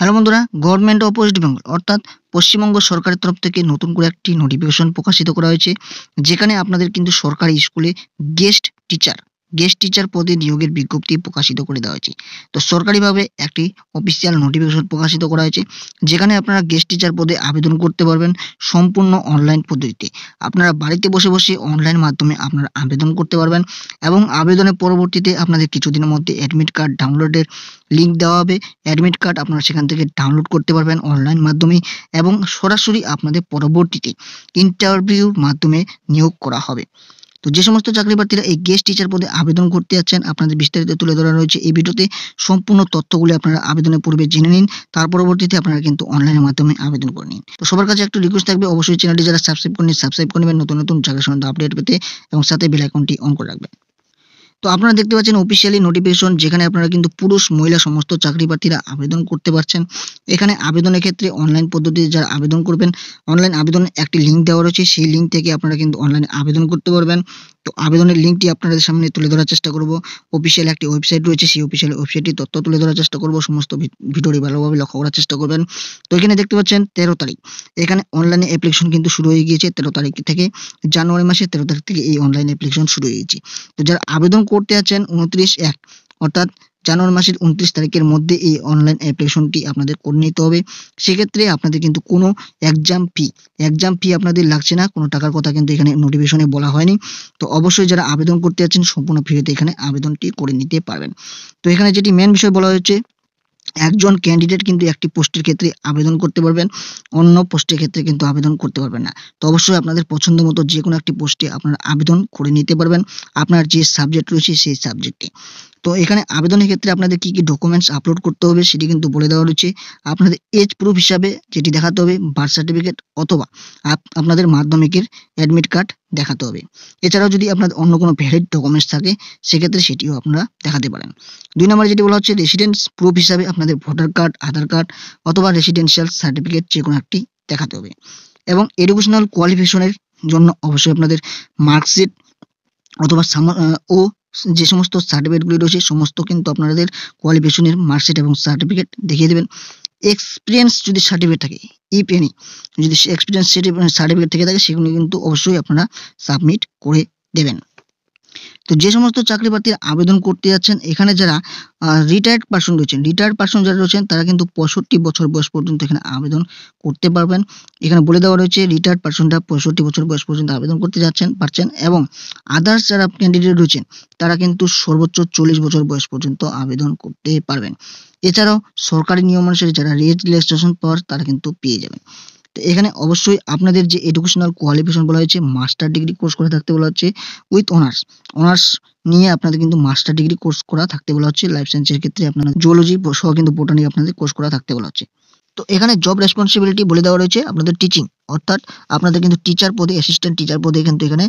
Hello বন্ধুরা, government of West Bengal অর্থাৎ পশ্চিমবঙ্গ সরকারের তরফ থেকে নতুন করে একটি নোটিফিকেশন প্রকাশিত করা হয়েছে, যেখানে আপনাদের কিন্তু সরকারি স্কুলে গেস্ট টিচার পদে নিয়োগের বিজ্ঞপ্তি প্রকাশিত করে দেওয়া হয়েছে। তো সরকারিভাবে একটি অফিসিয়াল নোটিফিকেশন প্রকাশিত করা হয়েছে, যেখানে আপনারা গেস্ট টিচার পদে আবেদন করতে পারবেন সম্পূর্ণ অনলাইন পদ্ধতিতে। আপনারা বাড়িতে বসে বসে অনলাইন মাধ্যমে আপনারা আবেদন করতে পারবেন এবং আবেদনের পরবর্তীতে আপনাদের কিছুদিনের মধ্যে অ্যাডমিট কার্ড ডাউনলোডের লিঙ্ক দেওয়া হবে। অ্যাডমিট কার্ড আপনারা সেখান থেকে ডাউনলোড করতে পারবেন অনলাইন মাধ্যমে এবং সরাসরি আপনাদের পরবর্তীতে ইন্টারভিউর মাধ্যমে নিয়োগ করা হবে। তো যে সমস্ত চাকরি প্রার্থীরা এই গেস্ট টিচার পদে আবেদন করতে যাচ্ছেন, আপনাদের বিস্তারিত তুলে ধরা রয়েছে এই ভিডিওতে। সম্পূর্ণ তথ্যগুলি আপনারা আবেদনের পূর্বে জেনে নিন, তার পরবর্তীতে আপনারা কিন্তু অনলাইনের মাধ্যমে আবেদন করে নিন। তো সবার কাছে একটু রিকোয়েস্ট থাকবে, অবশ্যই চ্যানেলটি যারা সাবস্ক্রাইব করেনি সাবস্ক্রাইব করে নেবেন নতুন নতুন চাকরি সম্বন্ধে আপডেট পেতে এবং সাথে বেল আইকনটি অন করে রাখবেন। তো আপনারা দেখতে পাচ্ছেন অফিসিয়ালি নোটিফিকেশন, যেখানে আপনারা কিন্তু পুরুষ মহিলা সমস্ত চাকরি প্রার্থীরা আবেদন করতে পারছেন। এখানে আবেদনের ক্ষেত্রে অনলাইন পদ্ধতিতে যারা আবেদন করবেন, অনলাইন আবেদনের একটি লিঙ্ক দেওয়া রয়েছে, সেই লিঙ্ক থেকে আপনারা কিন্তু অনলাইনে আবেদন করতে পারবেন। তো আবেদনের লিঙ্কটি আপনাদের সামনে তুলে ধরার চেষ্টা করব। অফিসিয়াল একটি ওয়েবসাইট রয়েছে, সেই অফিসিয়াল ওয়েবসাইটটি তথ্য তুলে ধরার চেষ্টা করব, সমস্ত ভিডিওটি ভালোভাবে লক্ষ্য করার চেষ্টা করবেন। তো এখানে দেখতে পাচ্ছেন 13 তারিখ, এখানে অনলাইনে অ্যাপ্লিকেশন কিন্তু শুরু হয়ে গিয়েছে 13 তারিখ থেকে। জানুয়ারি মাসের 13 তারিখ থেকে এই অনলাইন অ্যাপ্লিকেশন শুরু হয়ে গেছে। তো যারা আবেদন করতে আছেন 29/1 অর্থাৎ জানুয়ারি মাসের 29 তারিখের মধ্যে এই অনলাইন অ্যাপ্লিকেশনটি আপনাদের করে নিতে হবে। সেক্ষেত্রে আপনাদের কিন্তু কোনো এক্সাম ফি আপনাদের লাগছে না, কোনো টাকার কথা কিন্তু এখানে নোটিফিকেশনে বলা হয়নি। তো অবশ্যই যারা আবেদন করতে যাচ্ছেন সম্পূর্ণ ফ্রিতে এখানে আবেদনটি করে নিতে পারবেন। তো এখানে যেটি মেন বিষয় বলা হয়েছে, একজন ক্যান্ডিডেট কিন্তু একটি পোস্টের ক্ষেত্রে আবেদন করতে পারবেন, অন্য পোস্টের ক্ষেত্রে কিন্তু আবেদন করতে পারবেন না। তো অবশ্যই আপনাদের পছন্দ মতো যে কোনো একটি পোস্টে আপনারা আবেদন করে নিতে পারবেন আপনার যে সাবজেক্ট রয়েছে সেই সাবজেক্টে। তো এখানে আবেদনের ক্ষেত্রে আপনাদের কি ডকুমেন্টস আপলোড করতে হবে সেটি কিন্তু বলে দেওয়া রয়েছে। আপনাদের এজ প্রুফ হিসাবে যেটি দেখাতে হবে বার্থ সার্টিফিকেট অথবা আপনাদের মাধ্যমিকের অ্যাডমিট কার্ড দেখাতে হবে। এছাড়াও যদি আপনাদের অন্য কোনো ভ্যালিড ডকুমেন্টস থাকে সেক্ষেত্রে সেটিও আপনারা দেখাতে পারেন। 2 নম্বরে যেটি বলা হচ্ছে রেসিডেন্স প্রুফ হিসাবে আপনাদের ভোটার কার্ড, আধার কার্ড অথবা রেসিডেন্সিয়াল সার্টিফিকেট যে কোনো একটি দেখাতে হবে। এবং এডুকেশনাল কোয়ালিফিকেশনের জন্য অবশ্যই আপনাদের মার্কশিট অথবা ও যে সমস্ত সার্টিফিকেটগুলি রয়েছে সমস্ত কিন্তু আপনাদের কোয়ালিফিকেশনের মার্কশিট এবং সার্টিফিকেট দেখিয়ে দেবেন। এক্সপিরিয়েন্স যদি সার্টিফিকেট থাকে, ইফ এনি যদি এক্সপিরিয়েন্স সার্টিফিকেট থেকে থাকে সেগুলো কিন্তু অবশ্যই আপনারা সাবমিট করে দেবেন। তো যে সমস্ত চাকরি প্রার্থীরা আবেদন করতে যাচ্ছেন, এখানে যারা রিটায়ার্ড পার্সন যারা রয়েছেন তারা কিন্তু 65 বছর বয়স পর্যন্ত এখানে আবেদন করতে পারবেন। এখানে বলে দেওয়া রয়েছে রিটায়ার্ড পার্সনরা 65 বছর বয়স পর্যন্ত আবেদন করতে পারছেন এবং আদার্স যারা ক্যান্ডিডেট রয়েছেন তারা কিন্তু সর্বোচ্চ 40 বছর বয়স পর্যন্ত আবেদন করতে পারবেন। এছাড়াও সরকারি নিয়ম অনুসারে যারা রেজিস্ট্রেশন পাওয়ার তারা কিন্তু পেয়ে যাবেন। তো এখানে অবশ্যই আপনাদের যে এডুকেশনাল কোয়ালিফিকেশন বলা হয়েছে মাস্টার ডিগ্রি কোর্স করে থাকতে বলা হচ্ছে উইথ অনার্স নিয়ে আপনাদের কিন্তু মাস্টার ডিগ্রি কোর্স করা থাকতে বলা হচ্ছে। লাইফ সায়েন্সের ক্ষেত্রে আপনারা জুওলজি সহ কিন্তু বোটানি আপনাদের কোর্স করা থাকতে বলা হচ্ছে। তো এখানে জব রেসপন্সিবিলিটি বলে দেওয়া রয়েছে আপনাদের টিচিং, অর্থাৎ আপনাদের কিন্তু টিচার পদে অ্যাসিস্ট্যান্ট টিচার পদে কিন্তু এখানে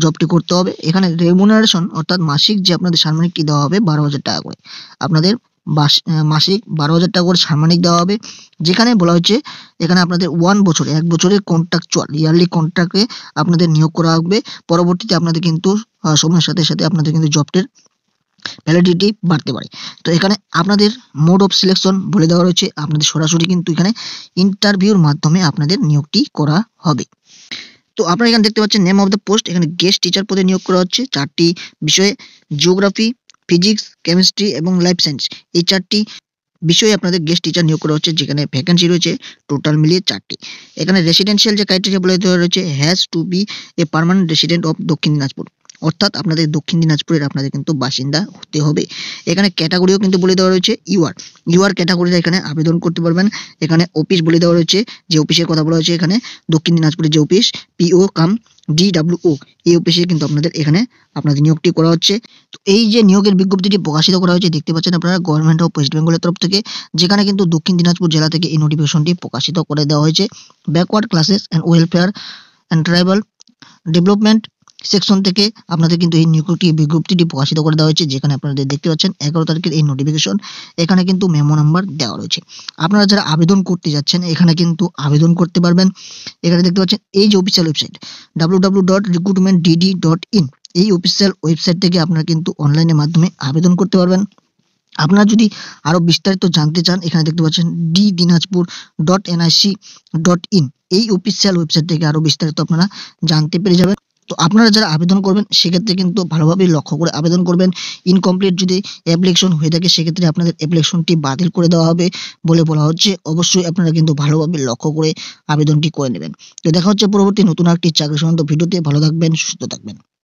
জবটি করতে হবে। এখানে রেমুনারেশন অর্থাৎ মাসিক যে আপনাদের সাম্মানিকটি দেওয়া হবে 12,000 টাকা করে, আপনাদের মাসিক 12,000 টাকা করে সাম্মানিক দেওয়া হবে। যেখানে বলা হচ্ছে এখানে আপনাদের 1 বছরের কন্ট্রাকচুয়াল ইয়ারলি কন্ট্রাক্টে আপনাদের নিয়োগ করা হবে। পরবর্তীতে আপনাদের কিন্তু সময়ের সাথে সাথে আপনাদের কিন্তু জবটির ভ্যালিডিটি বাড়তে পারে। তো এখানে আপনাদের মোড অফ সিলেকশন বলে দেওয়া রয়েছে, আপনাদের সরাসরি কিন্তু এখানে ইন্টারভিউর মাধ্যমে আপনাদের নিয়োগটি করা হবে। তো আপনারা এখানে দেখতে পাচ্ছেন নেম অফ দ্য পোস্ট, এখানে গেস্ট টিচার পদে নিয়োগ করা হচ্ছে 4টি বিষয়ে, জিওগ্রাফি, ফিজিক্স, কেমিস্ট্রি এবং লাইফ সায়েন্স, এই 4টি বিষয়ে আপনাদের গেস্ট টিচার নিয়োগ করা হচ্ছে, যেখানে ভ্যাকেন্সি রয়েছে টোটাল মিলিয়ে 4টি। এখানে রেসিডেন্সিয়াল যে ক্রাইটেরিয়া বলে দেওয়া রয়েছে has to be a permanent resident of Dakshin Dinajpur, অর্থাৎ আপনাদের দক্ষিণ দিনাজপুরের আপনাদের কিন্তু বাসিন্দা হতে হবে। এখানে ক্যাটাগরিও কিন্তু বলে দেওয়া রয়েছে ইউআর ক্যাটাগরিতে এখানে আবেদন করতে পারবেন। এখানে অফিস বলে দেওয়া রয়েছে, যে অফিসের কথা বলা হয়েছে এখানে দক্ষিণ দিনাজপুরের যে অফিস পিও কাম DWO, এই অফিসে কিন্তু আপনাদের এখানে আপনাদের নিয়োগটি করা হচ্ছে। তো এই যে নিয়োগের বিজ্ঞপ্তিটি প্রকাশিত করা হয়েছে দেখতে পাচ্ছেন আপনারা গভর্নমেন্ট অফ ওয়েস্ট বেঙ্গলের তরফ থেকে, যেখানে কিন্তু দক্ষিণ দিনাজপুর জেলা থেকে এই নোটিফিকেশনটি প্রকাশিত করে দেওয়া হয়েছে। Backward classes and welfare and tribal development section থেকে আপনাদের কিন্তু এই বিজ্ঞপ্তিটি প্রকাশিত করে দেওয়া হয়েছে, যেখানে আপনাদের দেখতে পাচ্ছেন 11 তারিখের এই নোটিফিকেশন। এখানে কিন্তু মেমো নাম্বার দেওয়া রয়েছে। আপনারা যারা আবেদন করতে যাচ্ছেন এখানে কিন্তু আবেদন করতে পারবেন। এখানে দেখতে পাচ্ছেন এই যে অফিসিয়াল ওয়েবসাইট www.recruitmentdd.in, এই অফিসিয়াল ওয়েবসাইট থেকে আপনারা কিন্তু অনলাইনের মাধ্যমে আবেদন করতে পারবেন। আপনারা যদি আরো বিস্তারিত জানতে চান, এখানে দেখতে পাচ্ছেন dinajpur.nic.in, এই অফিসিয়াল ওয়েবসাইট থেকে আরো বিস্তারিত আপনারা জানতে পেরে যাবেন। তো আপনারা যারা আবেদন করবেন সেক্ষেত্রে কিন্তু ভালোভাবে লক্ষ্য করে আবেদন করবেন। ইনকমপ্লিট যদি অ্যাপ্লিকেশন হয়ে থাকে সেক্ষেত্রে আপনাদের অ্যাপ্লিকেশনটি বাতিল করে দেওয়া হবে বলে বলা হচ্ছে। অবশ্যই আপনারা কিন্তু ভালোভাবে লক্ষ্য করে আবেদনটি করে নেবেন। তো দেখা হচ্ছে পরবর্তী নতুন একটি চাকরি সংক্রান্ত ভিডিওতে। ভালো থাকবেন, সুস্থ থাকবেন।